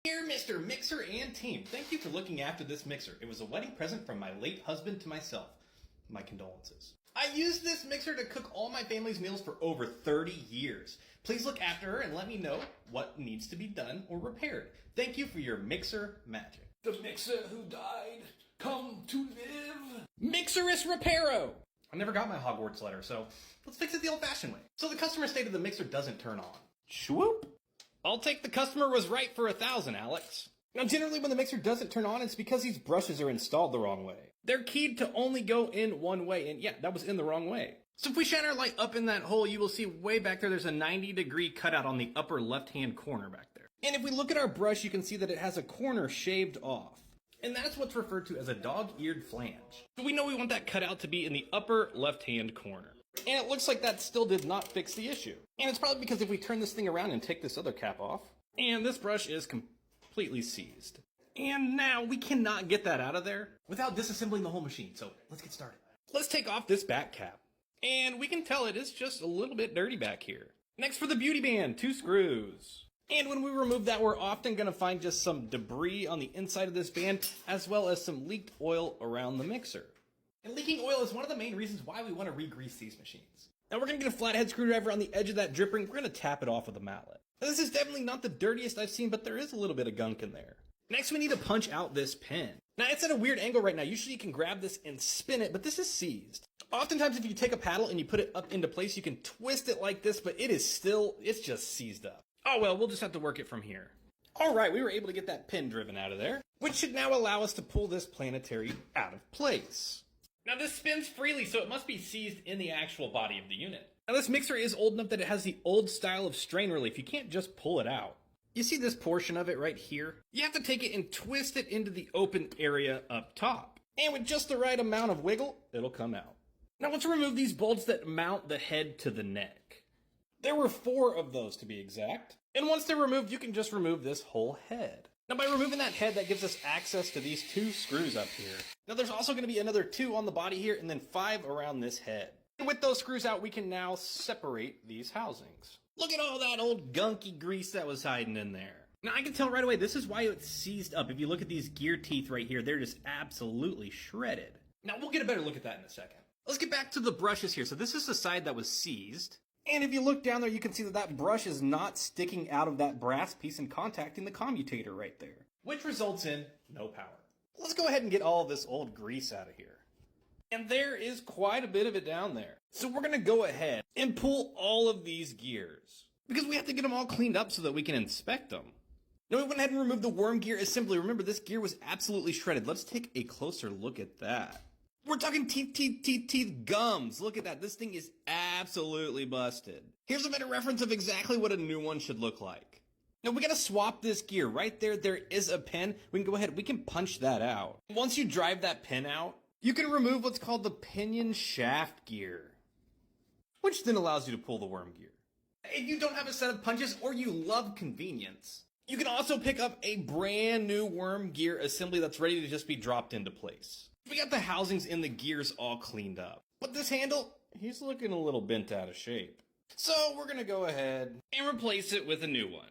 Dear Mr. Mixer and team, thank you for looking after this mixer. It was a wedding present from my late husband to myself. My condolences. I used this mixer to cook all my family's meals for over 30 years. Please look after her and let me know what needs to be done or repaired. Thank you for your mixer magic. The mixer who died, come to live. Mixerus Reparo! I never got my Hogwarts letter, so let's fix it the old-fashioned way. So the customer stated the mixer doesn't turn on. Swoop! I'll take the customer was right for 1,000, Alex. Now, generally when the mixer doesn't turn on, it's because these brushes are installed the wrong way. They're keyed to only go in one way, and yeah, that was in the wrong way. So if we shine our light up in that hole, you will see way back there's a 90-degree cutout on the upper left-hand corner back there. And if we look at our brush, you can see that it has a corner shaved off. And that's what's referred to as a dog-eared flange. So we know we want that cutout to be in the upper left-hand corner. And it looks like that still did not fix the issue. And it's probably because if we turn this thing around and take this other cap off, and this brush is completely seized. And now we cannot get that out of there without disassembling the whole machine. So let's get started. Let's take off this back cap. And we can tell it is just a little bit dirty back here. Next for the beauty band, 2 screws. And when we remove that, we're often going to find just some debris on the inside of this band, as well as some leaked oil around the mixer. And leaking oil is one of the main reasons why we want to re-grease these machines. Now we're going to get a flathead screwdriver on the edge of that drip ring. We're going to tap it off with a mallet. Now, this is definitely not the dirtiest I've seen, but there is a little bit of gunk in there. Next, we need to punch out this pin. Now, it's at a weird angle right now. Usually you can grab this and spin it, but this is seized. Oftentimes, if you take a paddle and you put it up into place, you can twist it like this, but it's just seized up. Oh well, we'll just have to work it from here. Alright, we were able to get that pin driven out of there, which should now allow us to pull this planetary out of place. Now this spins freely, so it must be seized in the actual body of the unit. Now this mixer is old enough that it has the old style of strain relief. You can't just pull it out. You see this portion of it right here? You have to take it and twist it into the open area up top. And with just the right amount of wiggle, it'll come out. Now let's remove these bolts that mount the head to the neck. There were 4 of those to be exact. And once they're removed, you can just remove this whole head. Now by removing that head, that gives us access to these 2 screws up here. Now there's also going to be another 2 on the body here and then 5 around this head. And with those screws out, we can now separate these housings. Look at all that old gunky grease that was hiding in there. Now I can tell right away, this is why it's seized up. If you look at these gear teeth right here, they're just absolutely shredded. Now we'll get a better look at that in a second. Let's get back to the brushes here. So this is the side that was seized. And if you look down there, you can see that that brush is not sticking out of that brass piece and contacting the commutator right there, which results in no power. Let's go ahead and get all of this old grease out of here. And there is quite a bit of it down there. So we're going to go ahead and pull all of these gears because we have to get them all cleaned up so that we can inspect them. Now we went ahead and removed the worm gear assembly. Remember, this gear was absolutely shredded. Let's take a closer look at that. We're talking teeth gums. Look at that. This thing is absolutely busted. Here's a better reference of exactly what a new one should look like. Now we gotta swap this gear. Right there, there is a pin. We can go ahead, we can punch that out. Once you drive that pin out, you can remove what's called the pinion shaft gear, which then allows you to pull the worm gear. If you don't have a set of punches or you love convenience, you can also pick up a brand new worm gear assembly that's ready to just be dropped into place. We got the housings and the gears all cleaned up. But this handle, he's looking a little bent out of shape. So we're gonna go ahead and replace it with a new one.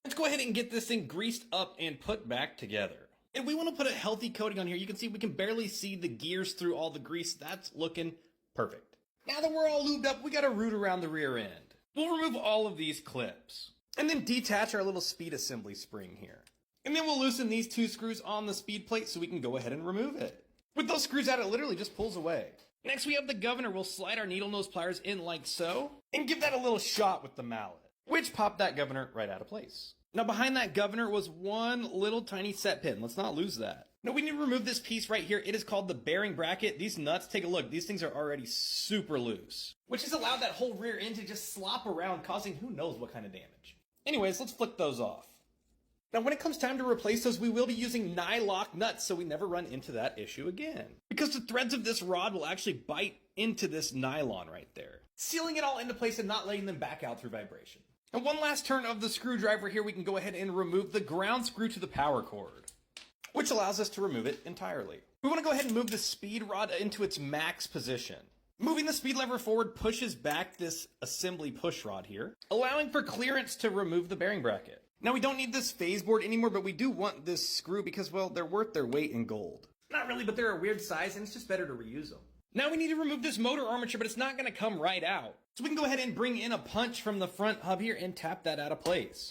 Let's go ahead and get this thing greased up and put back together. And we want to put a healthy coating on here. You can see we can barely see the gears through all the grease. That's looking perfect. Now that we're all lubed up, we got a root around the rear end. We'll remove all of these clips and then detach our little speed assembly spring here. And then we'll loosen these 2 screws on the speed plate so we can go ahead and remove it. With those screws out, it literally just pulls away. Next, we have the governor. We'll slide our needle nose pliers in like so, and give that a little shot with the mallet, which popped that governor right out of place. Now, behind that governor was one little tiny set pin. Let's not lose that. Now, we need to remove this piece right here. It is called the bearing bracket. These nuts, take a look. These things are already super loose, which has allowed that whole rear end to just slop around, causing who knows what kind of damage. Anyways, let's flick those off. Now, when it comes time to replace those, we will be using nylock nuts so we never run into that issue again. Because the threads of this rod will actually bite into this nylon right there, sealing it all into place and not letting them back out through vibration. And one last turn of the screwdriver here, we can go ahead and remove the ground screw to the power cord, which allows us to remove it entirely. We want to go ahead and move the speed rod into its max position. Moving the speed lever forward pushes back this assembly push rod here, allowing for clearance to remove the bearing bracket. Now we don't need this phase board anymore, but we do want this screw because, well, they're worth their weight in gold. Not really, but they're a weird size and it's just better to reuse them. Now we need to remove this motor armature, but it's not gonna come right out. So we can go ahead and bring in a punch from the front hub here and tap that out of place.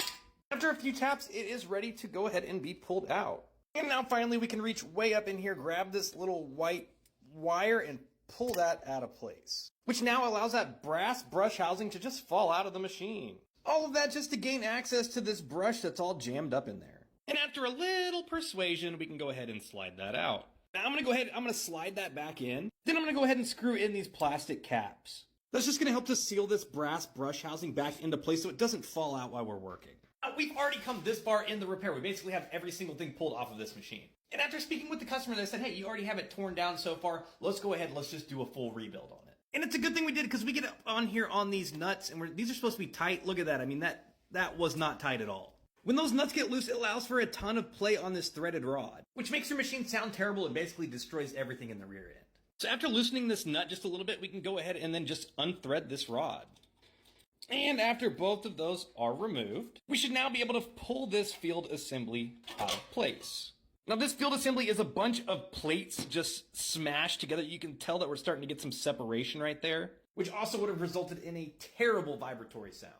After a few taps, it is ready to go ahead and be pulled out. And now finally we can reach way up in here, grab this little white wire and pull that out of place, which now allows that brass brush housing to just fall out of the machine. All of that just to gain access to this brush that's all jammed up in there. And after a little persuasion, we can go ahead and slide that out. Now I'm gonna slide that back in. Then I'm gonna go ahead and screw in these plastic caps. That's just gonna help to seal this brass brush housing back into place so it doesn't fall out while we're working. We've already come this far in the repair. We basically have every single thing pulled off of this machine. And after speaking with the customer, they said, hey, you already have it torn down so far. Let's go ahead and let's just do a full rebuild on it. And it's a good thing we did because we get up on here on these nuts and these are supposed to be tight. Look at that. I mean, that was not tight at all. When those nuts get loose, it allows for a ton of play on this threaded rod, which makes your machine sound terrible and basically destroys everything in the rear end. So after loosening this nut just a little bit, we can go ahead and then just unthread this rod. And after both of those are removed, we should now be able to pull this field assembly out of place. Now this field assembly is a bunch of plates just smashed together. You can tell that we're starting to get some separation right there, which also would have resulted in a terrible vibratory sound.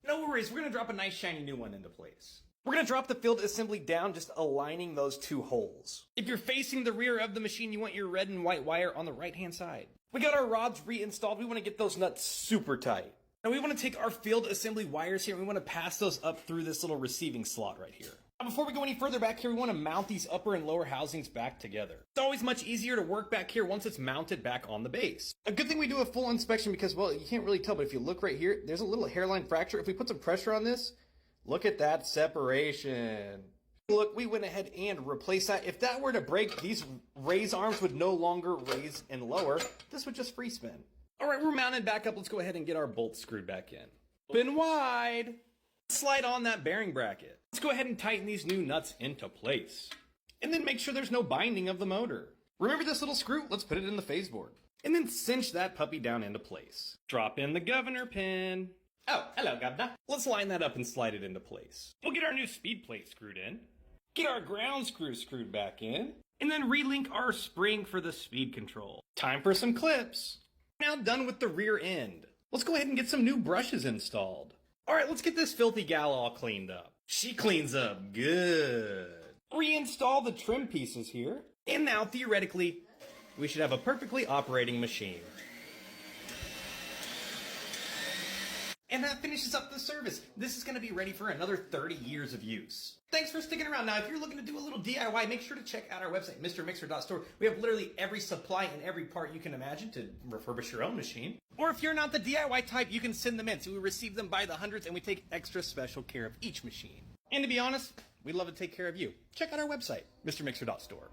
No worries, we're gonna drop a nice shiny new one into place. We're gonna drop the field assembly down, just aligning those two holes. If you're facing the rear of the machine, you want your red and white wire on the right-hand side. We got our rods reinstalled. We wanna get those nuts super tight. Now we want to take our field assembly wires here and we want to pass those up through this little receiving slot right here. Now before we go any further back here, we want to mount these upper and lower housings back together. It's always much easier to work back here once it's mounted back on the base. A good thing we do a full inspection because, well, you can't really tell, but if you look right here, there's a little hairline fracture. If we put some pressure on this, look at that separation. Look, we went ahead and replaced that. If that were to break, these raise arms would no longer raise and lower. This would just free spin. All right, we're mounted back up. Let's go ahead and get our bolts screwed back in. Open wide. Slide on that bearing bracket. Let's go ahead and tighten these new nuts into place. And then make sure there's no binding of the motor. Remember this little screw? Let's put it in the phase board. And then cinch that puppy down into place. Drop in the governor pin. Oh, hello, governor. Let's line that up and slide it into place. We'll get our new speed plate screwed in. Get our ground screw screwed back in. And then relink our spring for the speed control. Time for some clips. Now done with the rear end. Let's go ahead and get some new brushes installed. All right, let's get this filthy gal all cleaned up. She cleans up good. Reinstall the trim pieces here. And now, theoretically, we should have a perfectly operating machine. And that finishes up the service. This is going to be ready for another 30 years of use. Thanks for sticking around. Now, if you're looking to do a little DIY, make sure to check out our website, MrMixer.store. We have literally every supply and every part you can imagine to refurbish your own machine. Or if you're not the DIY type, you can send them in. So we receive them by the hundreds and we take extra special care of each machine. And to be honest, we'd love to take care of you. Check out our website, MrMixer.store.